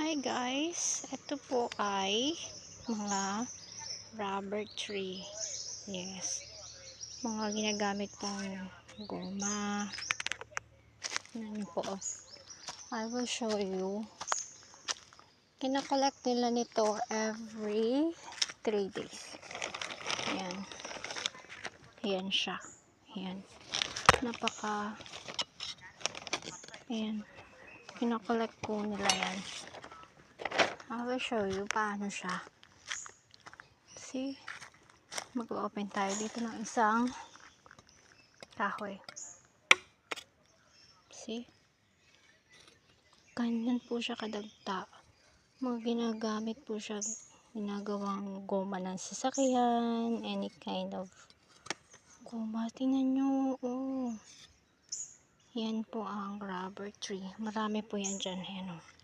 Hi guys, ito po ay mga rubber tree. Yes, mga ginagamit pong goma. Ano po, I will show you. Kinakollect nila nito every 3 days. Ayan. Ayan siya. Ayan. Ayan. Kinakollect ko nila yan. I will show you paano siya. See? Mag-open tayo dito ng isang kahoy. See? Ganyan po siya kadagta. Mga ginagamit po siya, ginagawang goma ng sasakyan, any kind of goma. Tingnan nyo, oh. Yan po ang rubber tree. Marami po yan dyan. Yan, oh.